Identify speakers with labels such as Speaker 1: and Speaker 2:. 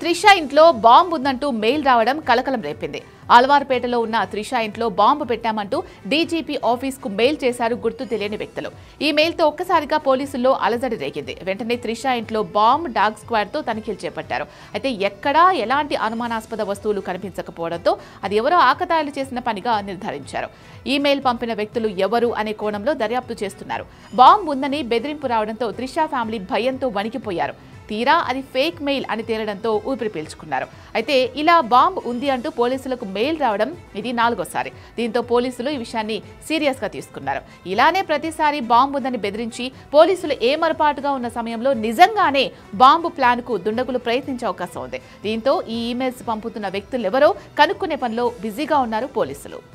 Speaker 1: త్రిష ఇంట్లో బాంబు ఉందంటూ మెయిల్ రావడం కలకలం రేపింది. ఆల్వార్పేటలో ఉన్న త్రిష ఇంట్లో బాంబు పెట్టామంటూ డీజీపీ ఆఫీస్కు మెయిల్ చేశారు గుర్తు తెలియని వ్యక్తులు. ఈ మెయిల్తో ఒక్కసారిగా పోలీసుల్లో అలజడి రేగింది. వెంటనే త్రిష ఇంట్లో బాంబ్ డాగ్ స్క్వాడ్తో తనిఖీలు చేపట్టారు. అయితే ఎక్కడా ఎలాంటి అనుమానాస్పద వస్తువులు కనిపించకపోవడంతో అది ఎవరో ఆకతాయిలు చేసిన పనిగా నిర్ధారించారు. ఈ మెయిల్ పంపిన వ్యక్తులు ఎవరు అనే కోణంలో దర్యాప్తు చేస్తున్నారు. బాంబు ఉందని బెదిరింపు రావడంతో త్రిష ఫ్యామిలీ భయంతో వణికిపోయారు. తీరా అది ఫేక్ మెయిల్ అని తేలడంతో ఊపిరి పీల్చుకున్నారు. అయితే ఇలా బాంబ్ ఉంది అంటూ పోలీసులకు మెయిల్ రావడం ఇది 4వసారి. దీంతో పోలీసులు ఈ విషయాన్ని సీరియస్ గా తీసుకున్నారు. ఇలానే ప్రతిసారి బాంబు ఉందని బెదిరించి పోలీసులు ఏమరపాటుగా ఉన్న సమయంలో నిజంగానే బాంబు ప్లాన్ కు దుండగులు ప్రయత్నించే అవకాశం ఉంది. దీంతో ఈ ఈమెయిల్స్ పంపుతున్న వ్యక్తులెవరో కనుక్కునే పనిలో బిజీగా ఉన్నారు పోలీసులు.